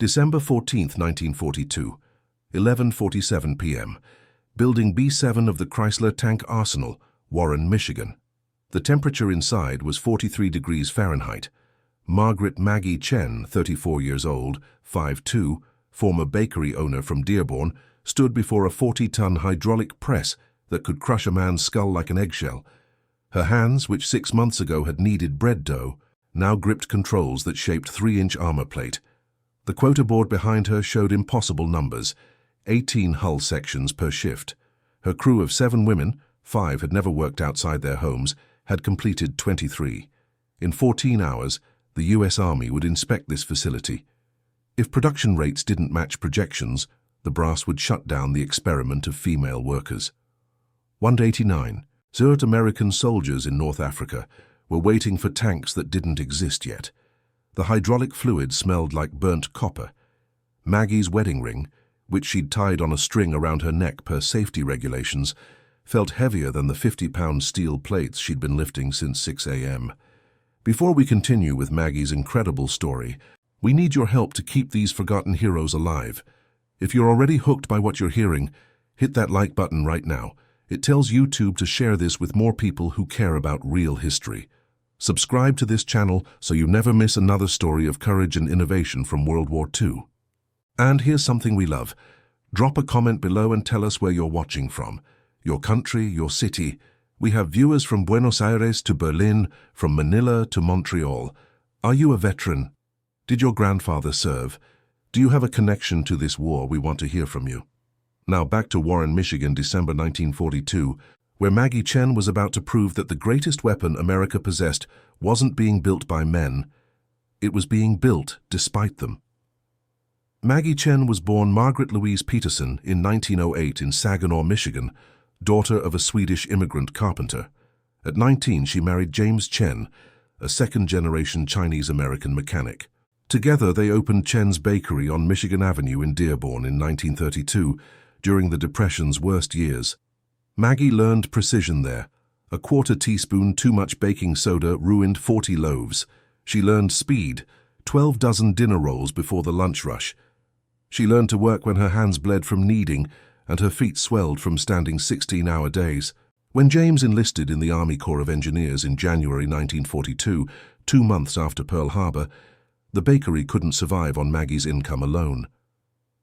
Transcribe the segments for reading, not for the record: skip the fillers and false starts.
December 14, 1942, 11:47 p.m. Building B7 of the Chrysler Tank Arsenal, Warren, Michigan. The temperature inside was 43 degrees Fahrenheit. Margaret Maggie Chen, 34 years old, 5'2", former bakery owner from Dearborn, stood before a 40-ton hydraulic press that could crush a man's skull like an eggshell. Her hands, which 6 months ago had kneaded bread dough, now gripped controls that shaped 3-inch armor plate. The quota board behind her showed impossible numbers, 18 hull sections per shift. Her crew of 7 women, 5 had never worked outside their homes, had completed 23. In 14 hours, the U.S. Army would inspect this facility. If production rates didn't match projections, the brass would shut down the experiment of female workers. 189. American soldiers in North Africa were waiting for tanks that didn't exist yet. The hydraulic fluid smelled like burnt copper. Maggie's wedding ring, which she'd tied on a string around her neck per safety regulations, felt heavier than the 50-pound steel plates she'd been lifting since 6 a.m. Before we continue with Maggie's incredible story, we need your help to keep these forgotten heroes alive. If you're already hooked by what you're hearing, hit that like button right now. It tells YouTube to share this with more people who care about real history. Subscribe to this channel so you never miss another story of courage and innovation from World War II. And here's something we love. Drop a comment below and tell us where you're watching from. Your country, your city. We have viewers from Buenos Aires to Berlin, from Manila to Montreal. Are you a veteran? Did your grandfather serve? Do you have a connection to this war? We want to hear from you. Now back to Warren, Michigan, December 1942, where Maggie Chen was about to prove that the greatest weapon America possessed wasn't being built by men. It was being built despite them. Maggie Chen was born Margaret Louise Peterson in 1908 in Saginaw, Michigan, daughter of a Swedish immigrant carpenter. At 19, she married James Chen, a second-generation Chinese-American mechanic. Together, they opened Chen's Bakery on Michigan Avenue in Dearborn in 1932, during the Depression's worst years. Maggie learned precision there. A quarter teaspoon too much baking soda ruined 40 loaves. She learned speed, 12 dozen dinner rolls before the lunch rush. She learned to work when her hands bled from kneading and her feet swelled from standing 16-hour days. When James enlisted in the Army Corps of Engineers in January 1942, 2 months after Pearl Harbor, the bakery couldn't survive on Maggie's income alone.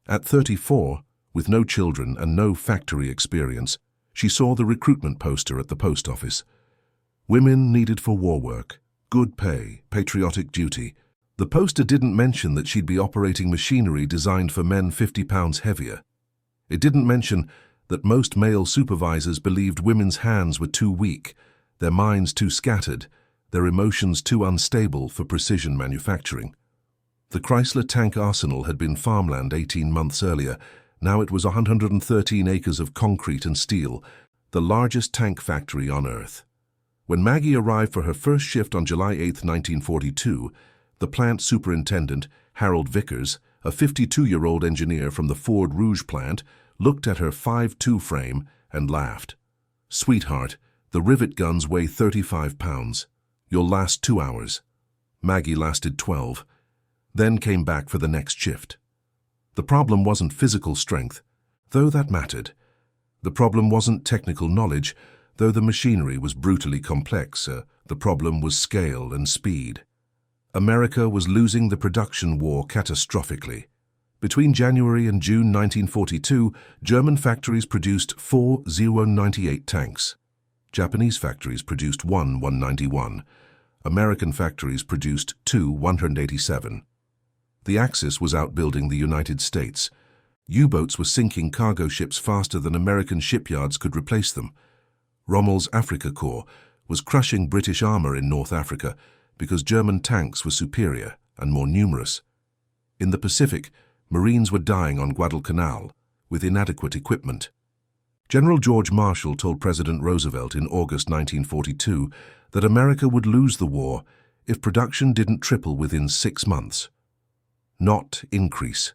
At 34, with no children and no factory experience, she saw the recruitment poster at the post office. Women needed for war work, good pay, patriotic duty. The poster didn't mention that she'd be operating machinery designed for men 50 pounds heavier. It didn't mention that most male supervisors believed women's hands were too weak, their minds too scattered, their emotions too unstable for precision manufacturing. The Chrysler Tank Arsenal had been farmland 18 months earlier. Now it was 113 acres of concrete and steel, the largest tank factory on Earth. When Maggie arrived for her first shift on July 8, 1942, the plant superintendent, Harold Vickers, a 52-year-old engineer from the Ford Rouge plant, looked at her 5'2" frame and laughed. "Sweetheart, the rivet guns weigh 35 pounds. You'll last 2 hours." Maggie lasted 12, then came back for the next shift. The problem wasn't physical strength, though that mattered. The problem wasn't technical knowledge, though the machinery was brutally complex. The problem was scale and speed. America was losing the production war catastrophically. Between January and June 1942, German factories produced 4 098 tanks. Japanese factories produced 1 191. American factories produced 2 187. The Axis was outbuilding the United States. U-boats were sinking cargo ships faster than American shipyards could replace them. Rommel's Afrika Korps was crushing British armor in North Africa because German tanks were superior and more numerous. In the Pacific, Marines were dying on Guadalcanal with inadequate equipment. General George Marshall told President Roosevelt in August 1942 that America would lose the war if production didn't triple within 6 months. Not increase,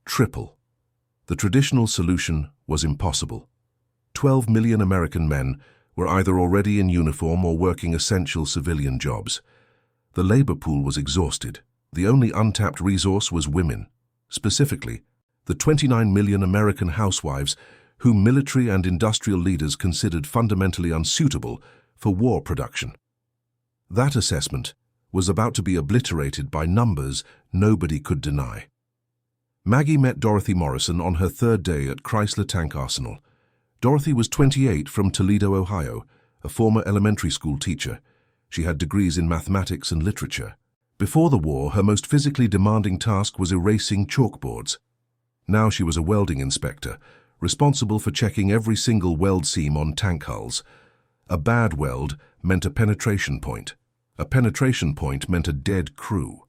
triple. The traditional solution was impossible. 12 million American men were either already in uniform or working essential civilian jobs. The labor pool was exhausted. The only untapped resource was women. Specifically, the 29 million American housewives whom military and industrial leaders considered fundamentally unsuitable for war production. That assessment was about to be obliterated by numbers nobody could deny. Maggie met Dorothy Morrison on her third day at Chrysler Tank Arsenal. Dorothy was 28, from Toledo, Ohio, a former elementary school teacher. She had degrees in mathematics and literature. Before the war, her most physically demanding task was erasing chalkboards. Now she was a welding inspector, responsible for checking every single weld seam on tank hulls. A bad weld meant a penetration point. A penetration point meant a dead crew.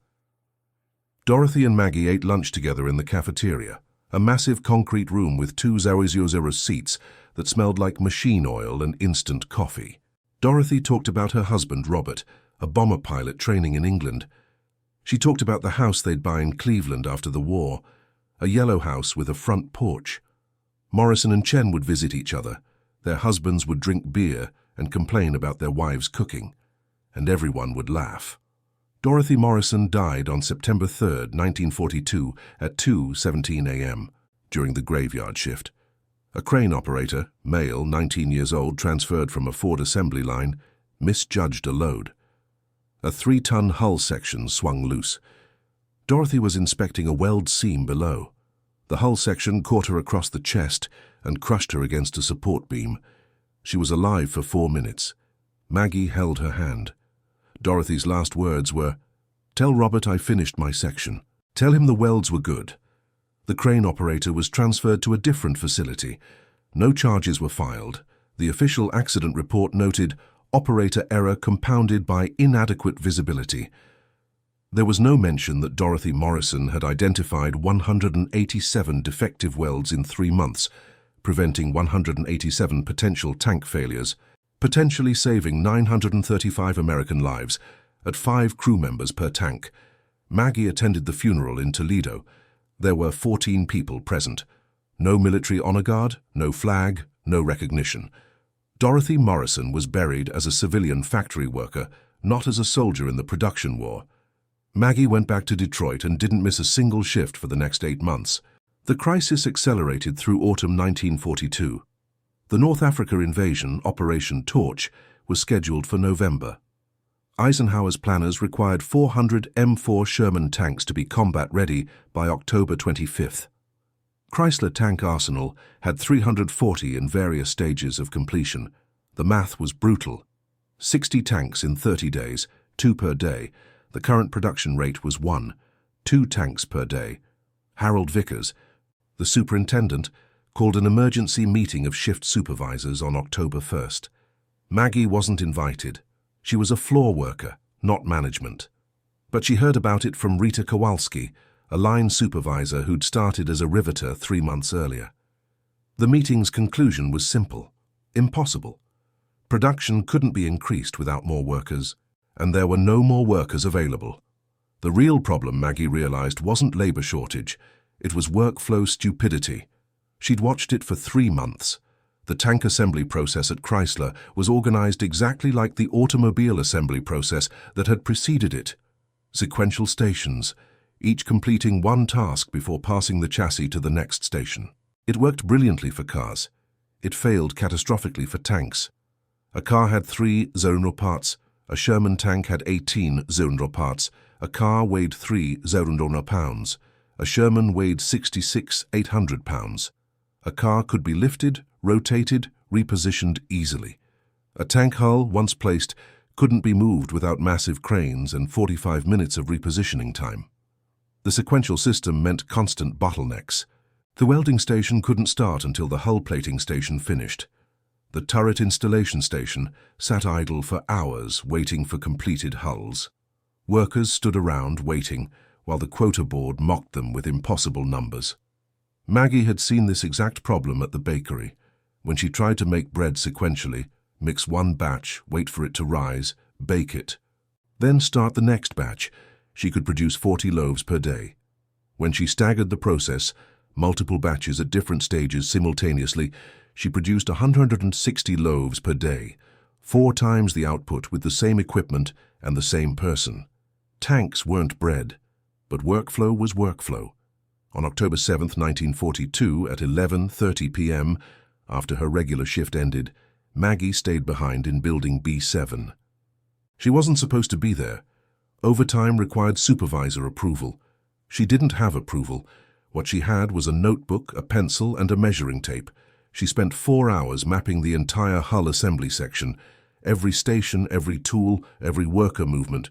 Dorothy and Maggie ate lunch together in the cafeteria, a massive concrete room with 200 seats that smelled like machine oil and instant coffee. Dorothy talked about her husband, Robert, a bomber pilot training in England. She talked about the house they'd buy in Cleveland after the war, a yellow house with a front porch. Morrison and Chen would visit each other. Their husbands would drink beer and complain about their wives' cooking, and everyone would laugh. Dorothy Morrison died on September 3, 1942, at 2:17 a.m. during the graveyard shift. A crane operator, male, 19 years old, transferred from a Ford assembly line, misjudged a load. A 3-ton hull section swung loose. Dorothy was inspecting a weld seam below. The hull section caught her across the chest and crushed her against a support beam. She was alive for 4 minutes. Maggie held her hand. Dorothy's last words were, "Tell Robert I finished my section. Tell him the welds were good." The crane operator was transferred to a different facility. No charges were filed. The official accident report noted, "Operator error compounded by inadequate visibility." There was no mention that Dorothy Morrison had identified 187 defective welds in 3 months, preventing 187 potential tank failures, potentially saving 935 American lives at 5 crew members per tank. Maggie attended the funeral in Toledo. There were 14 people present. No military honor guard, no flag, no recognition. Dorothy Morrison was buried as a civilian factory worker, not as a soldier in the production war. Maggie went back to Detroit and didn't miss a single shift for the next 8 months. The crisis accelerated through autumn 1942. The North Africa invasion, Operation Torch, was scheduled for November. Eisenhower's planners required 400 M4 Sherman tanks to be combat-ready by October 25th. Chrysler Tank Arsenal had 340 in various stages of completion. The math was brutal. 60 tanks in 30 days, 2 per day. The current production rate was 1-2 tanks per day. Harold Vickers, the superintendent, called an emergency meeting of shift supervisors on October 1st. Maggie wasn't invited. She was a floor worker, not management. But she heard about it from Rita Kowalski, a line supervisor who'd started as a riveter 3 months earlier. The meeting's conclusion was simple: impossible. Production couldn't be increased without more workers, and there were no more workers available. The real problem, Maggie realized, wasn't labor shortage. It was workflow stupidity. She'd watched it for 3 months. The tank assembly process at Chrysler was organized exactly like the automobile assembly process that had preceded it. Sequential stations, each completing one task before passing the chassis to the next station. It worked brilliantly for cars. It failed catastrophically for tanks. A car had 3 Zerundel parts. A Sherman tank had 18 Zerundel parts. A car weighed 3 Zerundel pounds. A Sherman weighed 66,800 pounds. A car could be lifted, rotated, repositioned easily. A tank hull, once placed, couldn't be moved without massive cranes and 45 minutes of repositioning time. The sequential system meant constant bottlenecks. The welding station couldn't start until the hull plating station finished. The turret installation station sat idle for hours waiting for completed hulls. Workers stood around waiting while the quota board mocked them with impossible numbers. Maggie had seen this exact problem at the bakery. When she tried to make bread sequentially, mix one batch, wait for it to rise, bake it, then start the next batch, she could produce 40 loaves per day. When she staggered the process, multiple batches at different stages simultaneously, she produced 160 loaves per day, 4 times the output with the same equipment and the same person. Tanks weren't bread, but workflow was workflow. On October 7, 1942, at 11:30 p.m., after her regular shift ended, Maggie stayed behind in Building B7. She wasn't supposed to be there. Overtime required supervisor approval. She didn't have approval. What she had was a notebook, a pencil, and a measuring tape. She spent 4 hours mapping the entire hull assembly section, every station, every tool, every worker movement.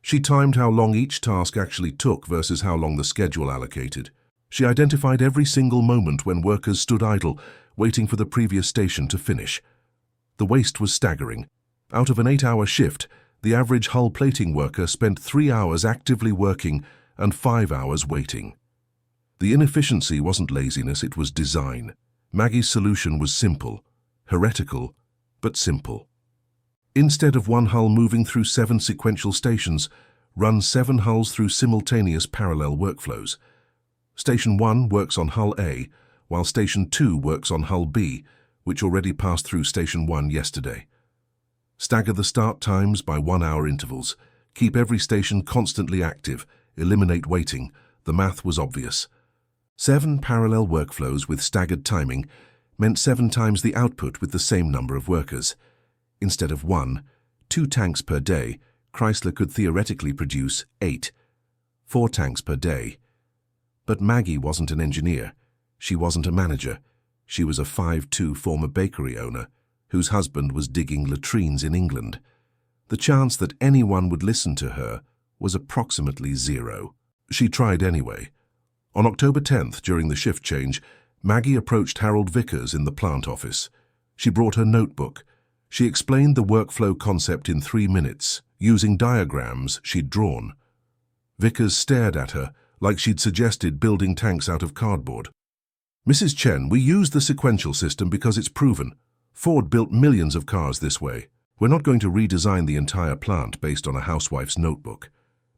She timed how long each task actually took versus how long the schedule allocated. She identified every single moment when workers stood idle, waiting for the previous station to finish. The waste was staggering. Out of an 8-hour shift, the average hull plating worker spent 3 hours actively working and 5 hours waiting. The inefficiency wasn't laziness, it was design. Maggie's solution was simple, heretical, but simple. Instead of one hull moving through 7 sequential stations, run 7 hulls through simultaneous parallel workflows. Station 1 works on hull A, while Station 2 works on hull B, which already passed through Station 1 yesterday. Stagger the start times by 1-hour intervals. Keep every station constantly active. Eliminate waiting. The math was obvious. 7 parallel workflows with staggered timing meant 7 times the output with the same number of workers. Instead of 1, 2 tanks per day, Chrysler could theoretically produce 8, 4 tanks per day. But Maggie wasn't an engineer. She wasn't a manager. She was a 5'2" former bakery owner whose husband was digging latrines in England. The chance that anyone would listen to her was approximately 0. She tried anyway. On October 10th, during the shift change, Maggie approached Harold Vickers in the plant office. She brought her notebook. She explained the workflow concept in 3 minutes, using diagrams she'd drawn. Vickers stared at her, like she'd suggested building tanks out of cardboard. "Mrs. Chen, we use the sequential system because it's proven. Ford built millions of cars this way. We're not going to redesign the entire plant based on a housewife's notebook.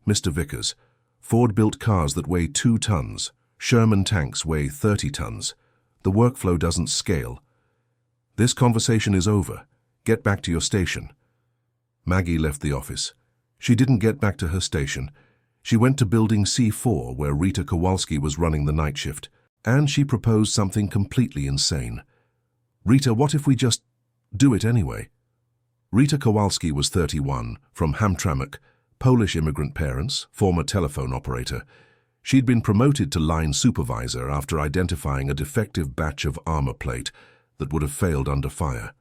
Mr. Vickers, Ford built cars that weigh 2 tons. Sherman tanks weigh 30 tons. The workflow doesn't scale. This conversation is over. Get back to your station." Maggie left the office. She didn't get back to her station. She went to Building C4, where Rita Kowalski was running the night shift, and she proposed something completely insane. "Rita, what if we just do it anyway?" Rita Kowalski was 31, from Hamtramck, Polish immigrant parents, former telephone operator. She'd been promoted to line supervisor after identifying a defective batch of armor plate that would have failed under fire.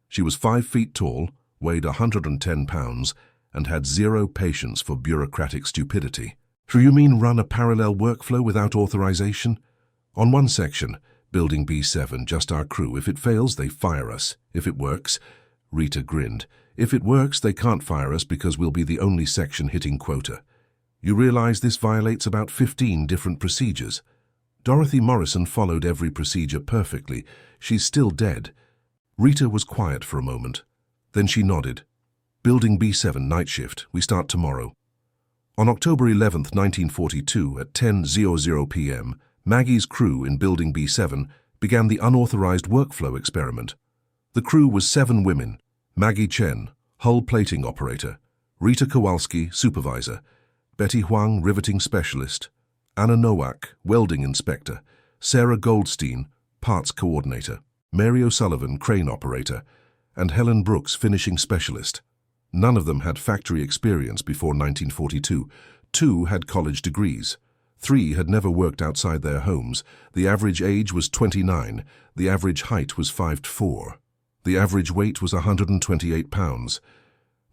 She was 5 feet tall, weighed 110 pounds, and had 0 patience for bureaucratic stupidity. "So you mean run a parallel workflow without authorization? On one section, Building B7, just our crew. If it fails, they fire us. If it works," Rita grinned, "if it works, they can't fire us because we'll be the only section hitting quota. You realize this violates about 15 different procedures." Dorothy Morrison followed every procedure perfectly. She's still dead. Rita was quiet for a moment. Then she nodded. "Building B7 night shift. We start tomorrow." On October 11, 1942, at 10:00 p.m., Maggie's crew in Building B7 began the unauthorized workflow experiment. The crew was 7 women: Maggie Chen, hull plating operator; Rita Kowalski, supervisor; Betty Huang, riveting specialist; Anna Nowak, welding inspector; Sarah Goldstein, parts coordinator; Mary O'Sullivan, crane operator; and Helen Brooks, finishing specialist. None of them had factory experience before 1942. 2 had college degrees. 3 had never worked outside their homes. The average age was 29. The average height was 5'4". The average weight was 128 pounds.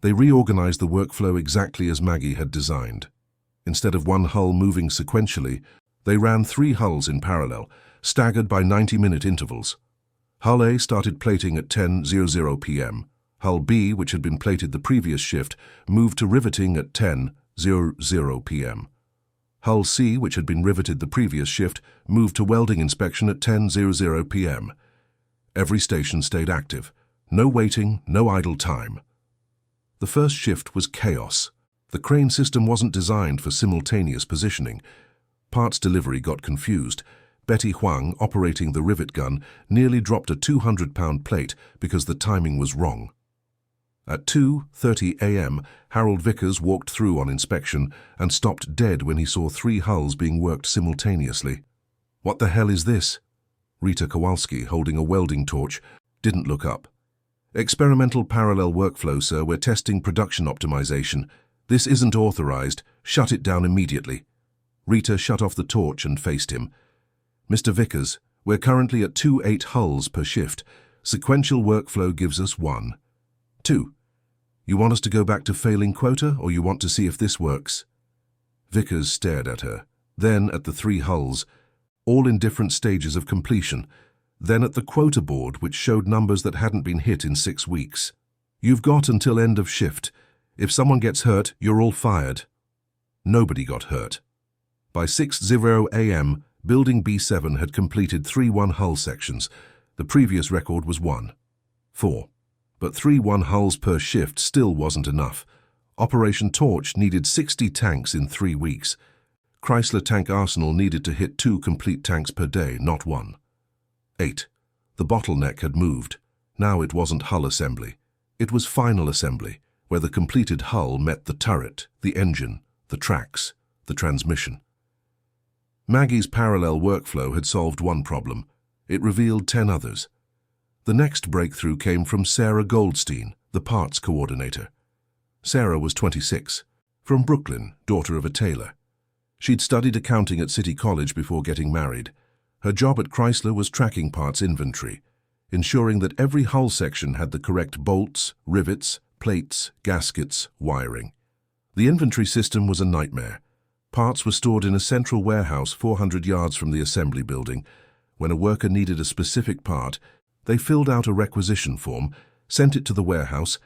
They reorganized the workflow exactly as Maggie had designed. Instead of one hull moving sequentially, they ran 3 hulls in parallel, staggered by 90-minute intervals. Hull A started plating at 10:00 p.m. Hull B, which had been plated the previous shift, moved to riveting at 10:00 p.m. Hull C, which had been riveted the previous shift, moved to welding inspection at 10:00 p.m. Every station stayed active. No waiting, no idle time. The first shift was chaos. The crane system wasn't designed for simultaneous positioning. Parts delivery got confused. Betty Huang, operating the rivet gun, nearly dropped a 200-pound plate because the timing was wrong. At 2:30 a.m., Harold Vickers walked through on inspection and stopped dead when he saw 3 hulls being worked simultaneously. "What the hell is this?" Rita Kowalski, holding a welding torch, didn't look up. "Experimental parallel workflow, sir. We're testing production optimization. This isn't authorized. Shut it down immediately." Rita shut off the torch and faced him. "Mr. Vickers, we're currently at 2.8 hulls per shift. Sequential workflow gives us 1. 2. You want us to go back to failing quota, or you want to see if this works?" Vickers stared at her, then at the 3 hulls, all in different stages of completion, then at the quota board, which showed numbers that hadn't been hit in 6 weeks. "You've got until end of shift. If someone gets hurt, you're all fired." Nobody got hurt. By 6:00 a.m., Building B7 had completed 3 1-hull sections. The previous record was 1-4. But 3 1-hulls per shift still wasn't enough. Operation Torch needed 60 tanks in 3 weeks. Chrysler Tank Arsenal needed to hit 2 complete tanks per day, not 1. 8. The bottleneck had moved. Now it wasn't hull assembly. It was final assembly, where the completed hull met the turret, the engine, the tracks, the transmission. Maggie's parallel workflow had solved one problem. It revealed 10 others. The next breakthrough came from Sarah Goldstein, the parts coordinator. Sarah was 26, from Brooklyn, daughter of a tailor. She'd studied accounting at City College before getting married. Her job at Chrysler was tracking parts inventory, ensuring that every hull section had the correct bolts, rivets, plates, gaskets, wiring. The inventory system was a nightmare. Parts were stored in a central warehouse 400 yards from the assembly building. When a worker needed a specific part, they filled out a requisition form, sent it to the warehouse,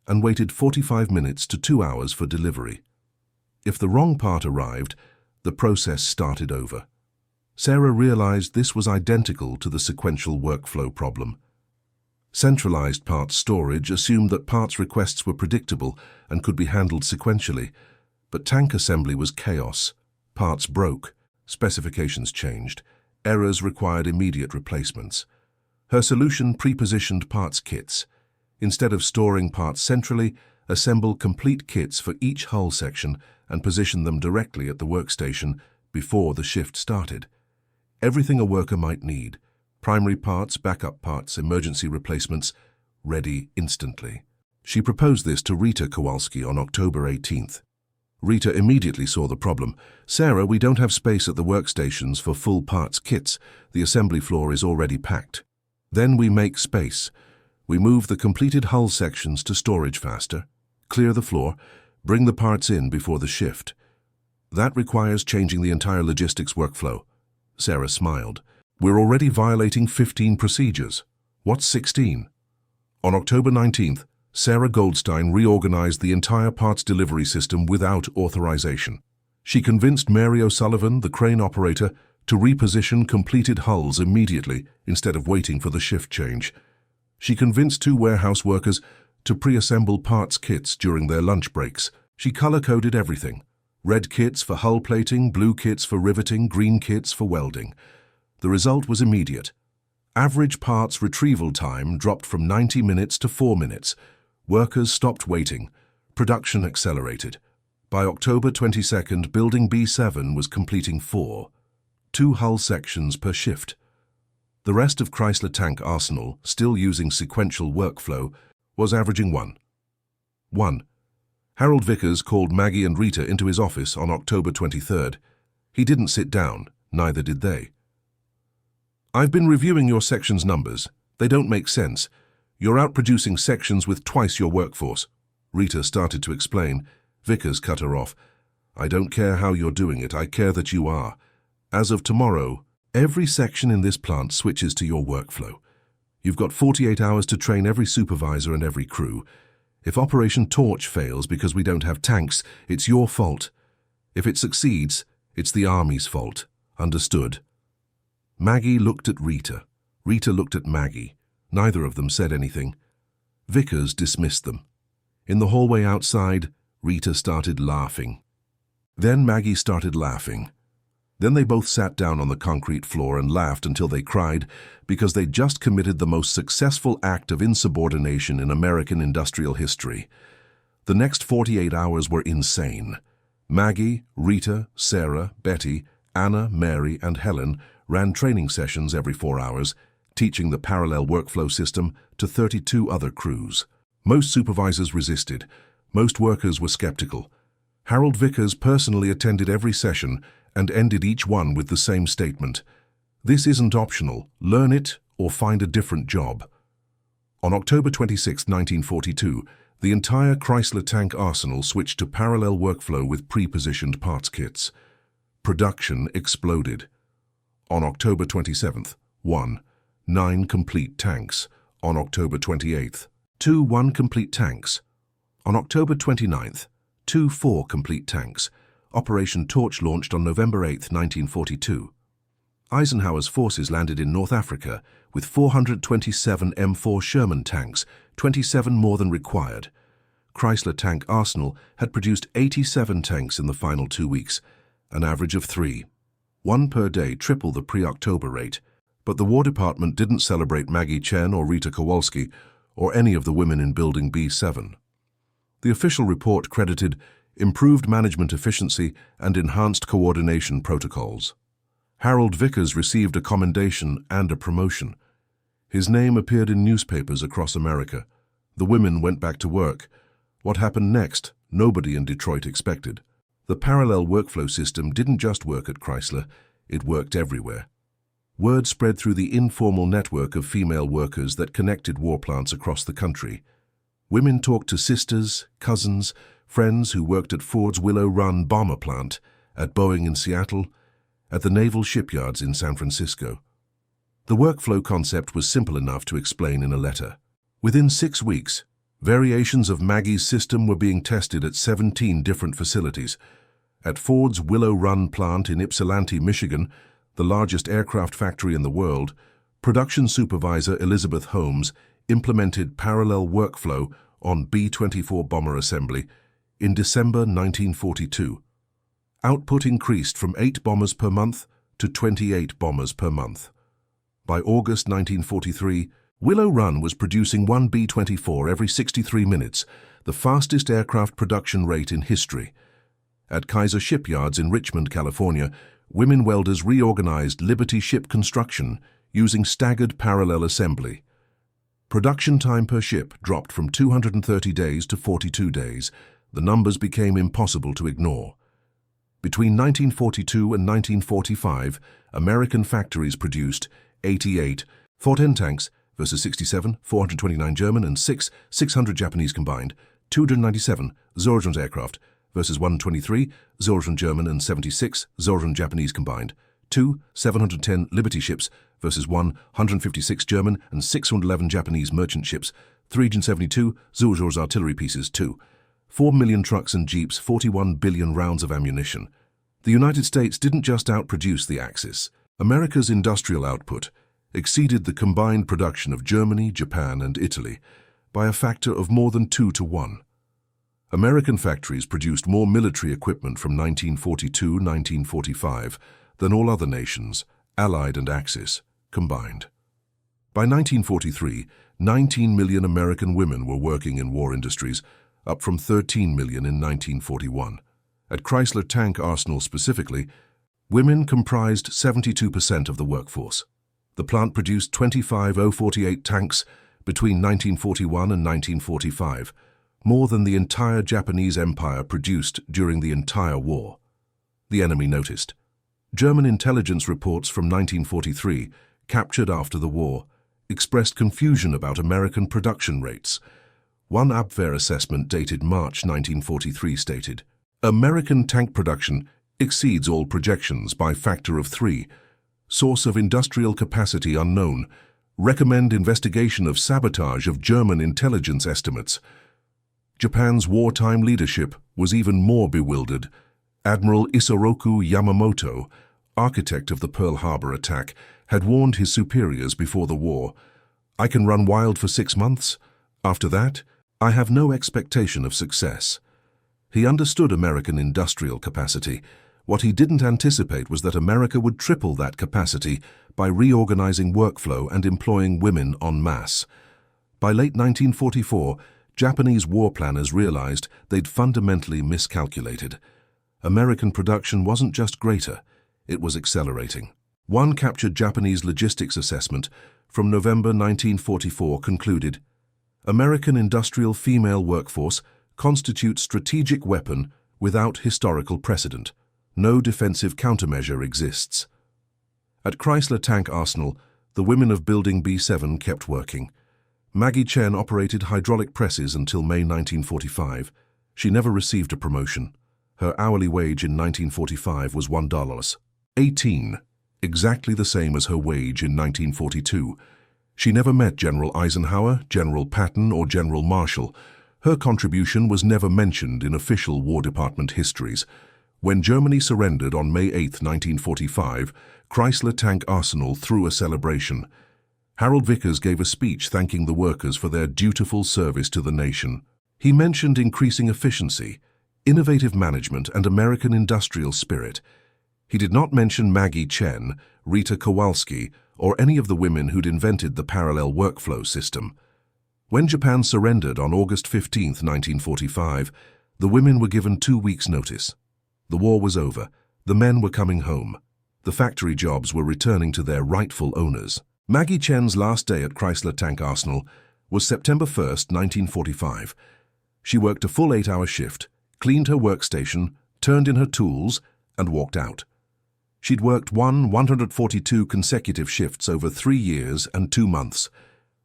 and waited 45 minutes to 2 hours for delivery. If the wrong part arrived, the process started over. Sarah realized this was identical to the sequential workflow problem. Centralized parts storage assumed that parts requests were predictable and could be handled sequentially, but tank assembly was chaos. Parts broke, specifications changed, errors required immediate replacements. Her solution pre-positioned parts kits. Instead of storing parts centrally, assemble complete kits for each hull section and position them directly at the workstation before the shift started. Everything a worker might need, primary parts, backup parts, emergency replacements, ready instantly. She proposed this to Rita Kowalski on October 18th. Rita immediately saw the problem. "Sarah, we don't have space at the workstations for full parts kits. The assembly floor is already packed." "Then we make space. We move the completed hull sections to storage faster, clear the floor, bring the parts in before the shift. That requires changing the entire logistics workflow." Sarah smiled. "We're already violating 15 procedures. What's 16? On October 19th, Sarah Goldstein reorganized the entire parts delivery system without authorization. She convinced Mary O'Sullivan, the crane operator, to reposition completed hulls immediately instead of waiting for the shift change. She convinced 2 warehouse workers to pre-assemble parts kits during their lunch breaks. She color-coded everything. Red kits for hull plating, blue kits for riveting, green kits for welding. The result was immediate. Average parts retrieval time dropped from 90 minutes to 4 minutes. Workers stopped waiting. Production accelerated. By October 22nd, Building B7 was completing 2 hull sections per shift. The rest of Chrysler Tank Arsenal, still using sequential workflow, was averaging 1. Harold Vickers called Maggie and Rita into his office on October 23rd. He didn't sit down, neither did they. "I've been reviewing your section's numbers. They don't make sense. You're outproducing sections with twice your workforce." Rita started to explain. Vickers cut her off. "I don't care how you're doing it, I care that you are. As of tomorrow, every section in this plant switches to your workflow. You've got 48 hours to train every supervisor and every crew. If Operation Torch fails because we don't have tanks, it's your fault. If it succeeds, it's the Army's fault. Understood?" Maggie looked at Rita. Rita looked at Maggie. Neither of them said anything. Vickers dismissed them. In the hallway outside, Rita started laughing. Then Maggie started laughing. Then they both sat down on the concrete floor and laughed until they cried because they'd just committed the most successful act of insubordination in American industrial history. The next 48 hours were insane. Maggie, Rita, Sarah, Betty, Anna, Mary, and Helen ran training sessions every 4 hours, teaching the parallel workflow system to 32 other crews. Most supervisors resisted. Most workers were skeptical. Harold Vickers personally attended every session and ended each one with the same statement: "This isn't optional. Learn it or find a different job." On October 26, 1942, the entire Chrysler tank arsenal switched to parallel workflow with pre-positioned parts kits. Production exploded. On October 27th, 9 complete tanks. On October 28th, 1 complete tanks. On October 29th, 4 complete tanks. Operation Torch launched on November 8, 1942. Eisenhower's forces landed in North Africa with 427 M4 Sherman tanks, 27 more than required. Chrysler Tank Arsenal had produced 87 tanks in the final 2 weeks, an average of 3. 1 per day, triple the pre-October rate. But the War Department didn't celebrate Maggie Chen or Rita Kowalski or any of the women in Building B7. The official report credited improved management efficiency and enhanced coordination protocols. Harold Vickers received a commendation and a promotion. His name appeared in newspapers across America. The women went back to work. What happened next, nobody in Detroit expected. The parallel workflow system didn't just work at Chrysler, it worked everywhere. Word spread through the informal network of female workers that connected war plants across the country. Women talked to sisters, cousins, friends who worked at Ford's Willow Run bomber plant, at Boeing in Seattle, at the naval shipyards in San Francisco. The workflow concept was simple enough to explain in a letter. Within 6 weeks, variations of Maggie's system were being tested at 17 different facilities. At Ford's Willow Run plant in Ypsilanti, Michigan, the largest aircraft factory in the world, production supervisor Elizabeth Holmes implemented parallel workflow on B-24 bomber assembly in December 1942. Output increased from 8 bombers per month to 28 bombers per month. By August 1943, Willow Run was producing 1 B-24 every 63 minutes, the fastest aircraft production rate in history. At Kaiser Shipyards in Richmond, California, women welders reorganized Liberty ship construction using staggered parallel assembly. Production time per ship dropped from 230 days to 42 days. The numbers became impossible to ignore. Between 1942 and 1945, American factories produced 88 410 tanks versus 67, 429 German and 600 Japanese combined, 297 Zildjian aircraft versus 123 Zildjian German and 76 Zildjian Japanese combined, 710 Liberty ships versus 156 German and 611 Japanese merchant ships, 372 Zildjian artillery pieces, 4 million trucks and jeeps, 41 billion rounds of ammunition. The United States didn't just outproduce the Axis. America's industrial output exceeded the combined production of Germany, Japan, and Italy by a factor of more than 2 to 1. American factories produced more military equipment from 1942-1945 than all other nations, Allied and Axis, combined. By 1943, 19 million American women were working in war industries, up from 13 million in 1941. At Chrysler Tank Arsenal specifically, women comprised 72% of the workforce. The plant produced 25 048 tanks between 1941 and 1945, more than the entire Japanese Empire produced during the entire war. The enemy noticed. German intelligence reports from 1943, captured after the war, expressed confusion about American production rates. One Abwehr assessment dated March 1943 stated, "American tank production exceeds all projections by factor of 3. Source of industrial capacity unknown. Recommend investigation of sabotage of German intelligence estimates." Japan's wartime leadership was even more bewildered. Admiral Isoroku Yamamoto, architect of the Pearl Harbor attack, had warned his superiors before the war, "I can run wild for 6 months. After that, I have no expectation of success." He understood American industrial capacity. What he didn't anticipate was that America would triple that capacity by reorganizing workflow and employing women en masse. By late 1944, Japanese war planners realized they'd fundamentally miscalculated. American production wasn't just greater, it was accelerating. One captured Japanese logistics assessment from November 1944 concluded, American industrial female workforce constitutes strategic weapon without historical precedent. No defensive countermeasure exists. At Chrysler Tank Arsenal, the women of Building B7 kept working. Maggie Chen operated hydraulic presses until May 1945. She never received a promotion. Her hourly wage in 1945 was $1.18, exactly the same as her wage in 1942. She never met General Eisenhower, General Patton, or General Marshall. Her contribution was never mentioned in official War Department histories. When Germany surrendered on May 8, 1945, Chrysler Tank Arsenal threw a celebration. Harold Vickers gave a speech thanking the workers for their dutiful service to the nation. He mentioned increasing efficiency, innovative management, and American industrial spirit. He did not mention Maggie Chen, Rita Kowalski, or any of the women who'd invented the parallel workflow system. When Japan surrendered on August 15, 1945, the women were given 2 weeks' notice. The war was over. The men were coming home. The factory jobs were returning to their rightful owners. Maggie Chen's last day at Chrysler Tank Arsenal was September 1, 1945. She worked a full 8-hour shift, cleaned her workstation, turned in her tools, and walked out. She'd worked 142 consecutive shifts over 3 years and 2 months.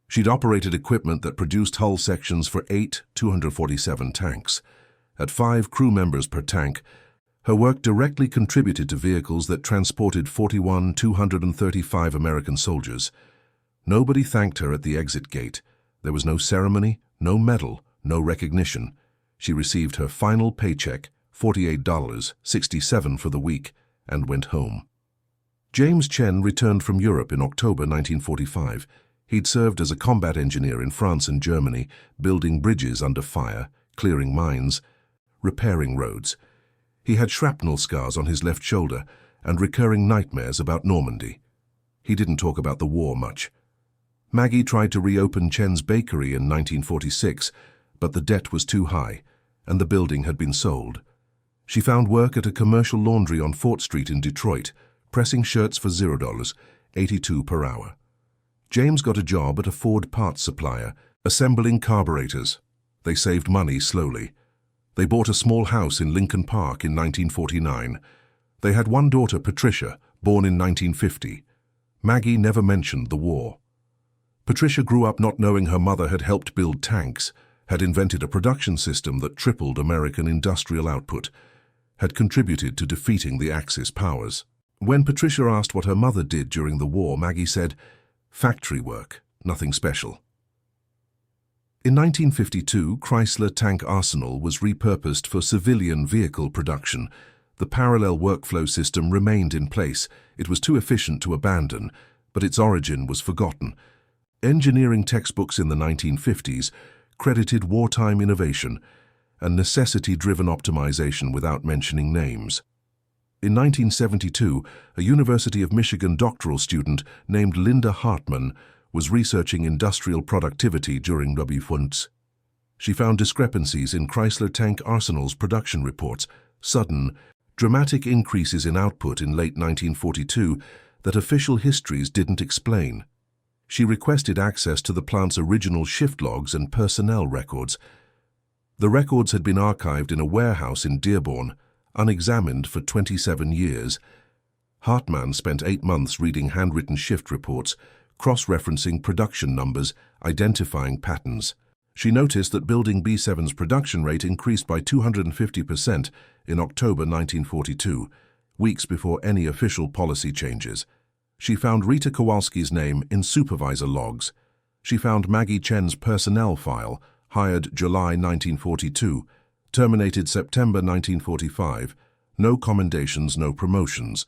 She'd operated equipment that produced hull sections for 8 247 tanks. At 5 crew members per tank, her work directly contributed to vehicles that transported 41 235 American soldiers. Nobody thanked her at the exit gate. There was no ceremony, no medal, no recognition. She received her final paycheck, $48.67 for the week, and went home. James Chen returned from Europe in October 1945. He'd served as a combat engineer in France and Germany, building bridges under fire, clearing mines, repairing roads. He had shrapnel scars on his left shoulder and recurring nightmares about Normandy. He didn't talk about the war much. Maggie tried to reopen Chen's bakery in 1946, but the debt was too high, and the building had been sold. She found work at a commercial laundry on Fort Street in Detroit, pressing shirts for $0, 82 per hour. James got a job at a Ford parts supplier, assembling carburetors. They saved money slowly. They bought a small house in Lincoln Park in 1949. They had one daughter, Patricia, born in 1950. Maggie never mentioned the war. Patricia grew up not knowing her mother had helped build tanks, had invented a production system that tripled American industrial output, had contributed to defeating the Axis powers. When Patricia asked what her mother did during the war, Maggie said, "Factory work, nothing special." In 1952, Chrysler Tank Arsenal was repurposed for civilian vehicle production. The parallel workflow system remained in place. It was too efficient to abandon, but its origin was forgotten. Engineering textbooks in the 1950s credited wartime innovation and necessity-driven optimization without mentioning names. In 1972, a University of Michigan doctoral student named Linda Hartman was researching industrial productivity during Wundt. She found discrepancies in Chrysler Tank Arsenal's production reports, sudden, dramatic increases in output in late 1942 that official histories didn't explain. She requested access to the plant's original shift logs and personnel records. The records had been archived in a warehouse in Dearborn, unexamined for 27 years. Hartman spent 8 months reading handwritten shift reports, cross-referencing production numbers, identifying patterns. She noticed that Building B7's production rate increased by 250% in October 1942, weeks before any official policy changes. She found Rita Kowalski's name in supervisor logs. She found Maggie Chen's personnel file, hired July 1942, terminated September 1945, no commendations, no promotions.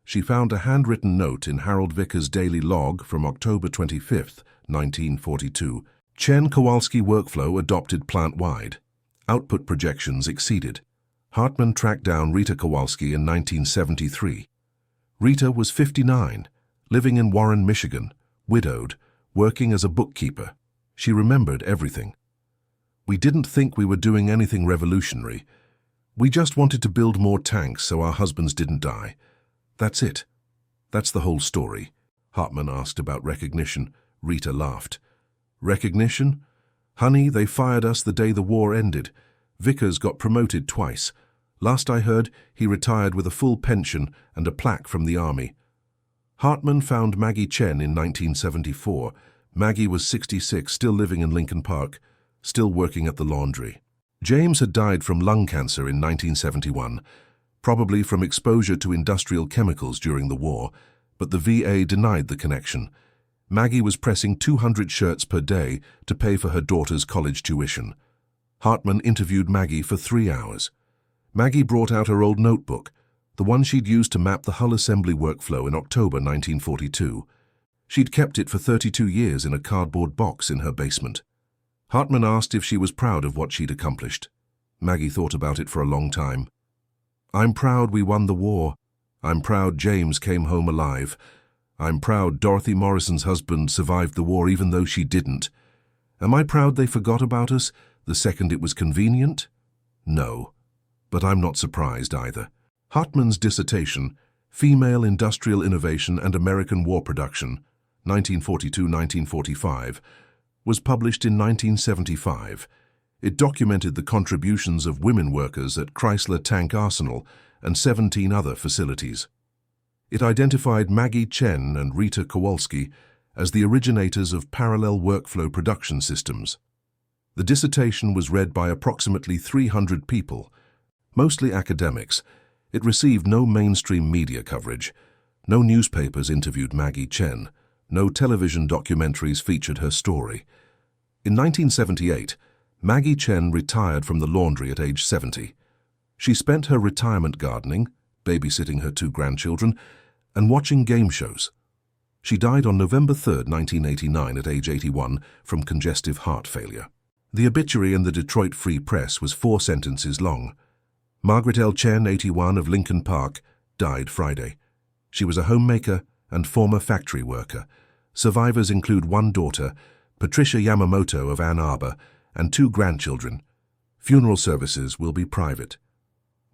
She found a handwritten note in Harold Vickers' daily log from October 25, 1942. Chen Kowalski workflow adopted plant-wide. Output projections exceeded. Hartman tracked down Rita Kowalski in 1973. Rita was 59, living in Warren, Michigan, widowed, working as a bookkeeper. She remembered everything. "We didn't think we were doing anything revolutionary. We just wanted to build more tanks so our husbands didn't die. That's it. That's the whole story." Hartman asked about recognition. Rita laughed. "Recognition? Honey, they fired us the day the war ended. Vickers got promoted twice. Last I heard, he retired with a full pension and a plaque from the army." Hartman found Maggie Chen in 1974. Maggie was 66, still living in Lincoln Park, still working at the laundry. James had died from lung cancer in 1971, probably from exposure to industrial chemicals during the war, but the VA denied the connection. Maggie was pressing 200 shirts per day to pay for her daughter's college tuition. Hartman interviewed Maggie for 3 hours. Maggie brought out her old notebook, the one she'd used to map the hull assembly workflow in October 1942. She'd kept it for 32 years in a cardboard box in her basement. Hartman asked if she was proud of what she'd accomplished. Maggie thought about it for a long time. "I'm proud we won the war. I'm proud James came home alive. I'm proud Dorothy Morrison's husband survived the war even though she didn't. Am I proud they forgot about us the second it was convenient? No. But I'm not surprised either." Hartman's dissertation, Female Industrial Innovation and American War Production, 1942-1945, was published in 1975. It documented the contributions of women workers at Chrysler Tank Arsenal and 17 other facilities. It identified Maggie Chen and Rita Kowalski as the originators of parallel workflow production systems. The dissertation was read by approximately 300 people, mostly academics. It received no mainstream media coverage. No newspapers interviewed Maggie Chen. No television documentaries featured her story. In 1978, Maggie Chen retired from the laundry at age 70. She spent her retirement gardening, babysitting her 2 grandchildren, and watching game shows. She died on November 3, 1989, at age 81 from congestive heart failure. The obituary in the Detroit Free Press was 4 sentences long. Margaret L. Chen, 81, of Lincoln Park, died Friday. She was a homemaker and former factory worker. Survivors include 1 daughter, Patricia Yamamoto of Ann Arbor, and 2 grandchildren. Funeral services will be private.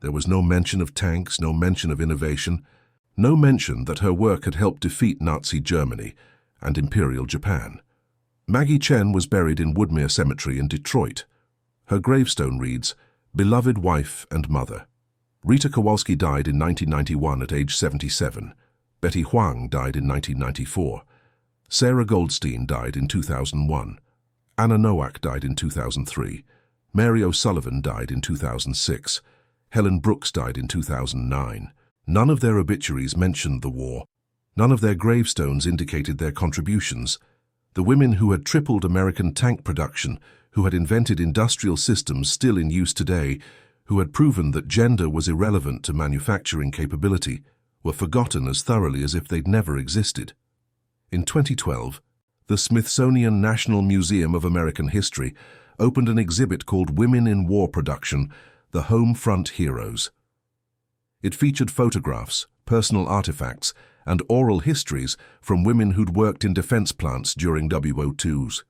There was no mention of tanks, no mention of innovation, no mention that her work had helped defeat Nazi Germany and Imperial Japan. Maggie Chen was buried in Woodmere Cemetery in Detroit. Her gravestone reads, "Beloved wife and mother." Rita Kowalski died in 1991 at age 77. Betty Huang died in 1994. Sarah Goldstein died in 2001. Anna Nowak died in 2003. Mary O'Sullivan died in 2006. Helen Brooks died in 2009. None of their obituaries mentioned the war. None of their gravestones indicated their contributions. The women who had tripled American tank production, who had invented industrial systems still in use today, who had proven that gender was irrelevant to manufacturing capability, were forgotten as thoroughly as if they'd never existed. In 2012, the Smithsonian National Museum of American History opened an exhibit called Women in War Production, The Home Front Heroes. It featured photographs, personal artifacts, and oral histories from women who'd worked in defense plants during WO2s.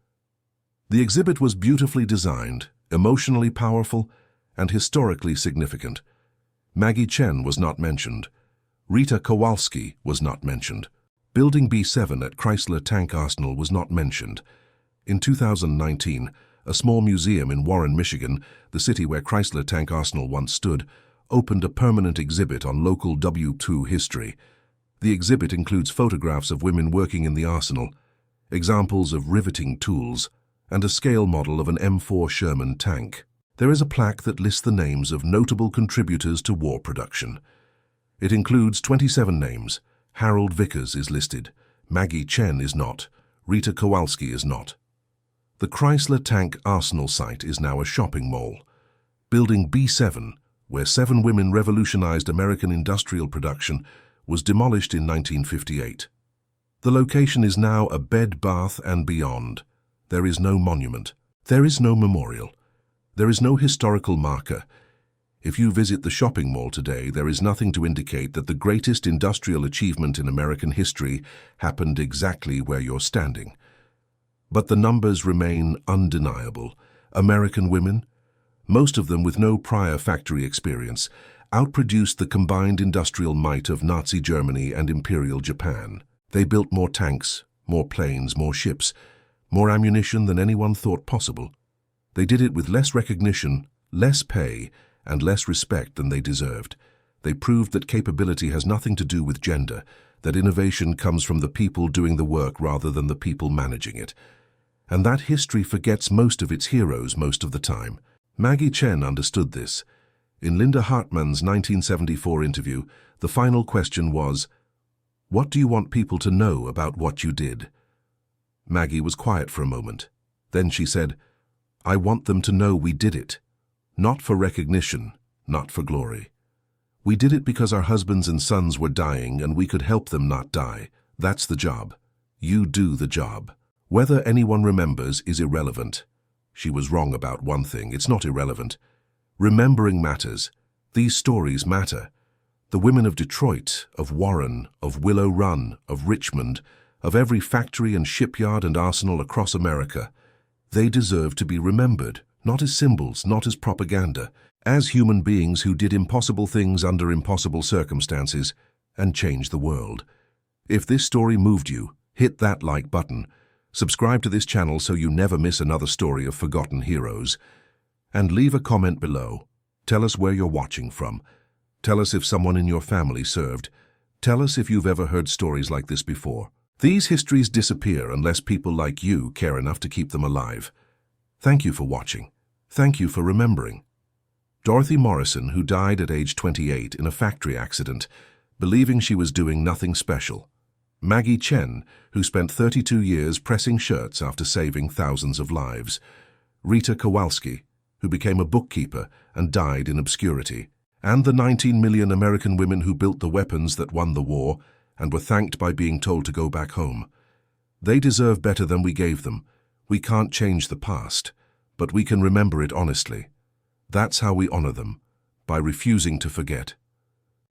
The exhibit was beautifully designed, emotionally powerful, and historically significant. Maggie Chen was not mentioned. Rita Kowalski was not mentioned. Building B7 at Chrysler Tank Arsenal was not mentioned. In 2019, a small museum in Warren, Michigan, the city where Chrysler Tank Arsenal once stood, opened a permanent exhibit on local W2 history. The exhibit includes photographs of women working in the arsenal, examples of riveting tools, and a scale model of an M4 Sherman tank. There is a plaque that lists the names of notable contributors to war production. It includes 27 names. Harold Vickers is listed. Maggie Chen is not. Rita Kowalski is not. The Chrysler Tank Arsenal site is now a shopping mall. Building B7, where 7 women revolutionized American industrial production, was demolished in 1958. The location is now a Bed Bath & Beyond. There is no monument. There is no memorial. There is no historical marker. If you visit the shopping mall today, there is nothing to indicate that the greatest industrial achievement in American history happened exactly where you're standing. But the numbers remain undeniable. American women, most of them with no prior factory experience, outproduced the combined industrial might of Nazi Germany and Imperial Japan. They built more tanks, more planes, more ships, more ammunition than anyone thought possible. They did it with less recognition, less pay, and less respect than they deserved. They proved that capability has nothing to do with gender, that innovation comes from the people doing the work rather than the people managing it. And that history forgets most of its heroes most of the time. Maggie Chen understood this. In Linda Hartmann's 1974 interview, the final question was, "What do you want people to know about what you did?" Maggie was quiet for a moment. Then she said, "I want them to know we did it. Not for recognition, not for glory. We did it because our husbands and sons were dying and we could help them not die. That's the job. You do the job. Whether anyone remembers is irrelevant." She was wrong about one thing. It's not irrelevant. Remembering matters. These stories matter. The women of Detroit, of Warren, of Willow Run, of Richmond, of every factory and shipyard and arsenal across America, they deserve to be remembered. Not as symbols, not as propaganda, as human beings who did impossible things under impossible circumstances and changed the world. If this story moved you, hit that like button, subscribe to this channel so you never miss another story of forgotten heroes, and leave a comment below. Tell us where you're watching from. Tell us if someone in your family served. Tell us if you've ever heard stories like this before. These histories disappear unless people like you care enough to keep them alive. Thank you for watching. Thank you for remembering. Dorothy Morrison, who died at age 28 in a factory accident, believing she was doing nothing special. Maggie Chen, who spent 32 years pressing shirts after saving thousands of lives. Rita Kowalski, who became a bookkeeper and died in obscurity. And the 19 million American women who built the weapons that won the war and were thanked by being told to go back home. They deserve better than we gave them. We can't change the past, but we can remember it honestly. That's how we honor them, by refusing to forget.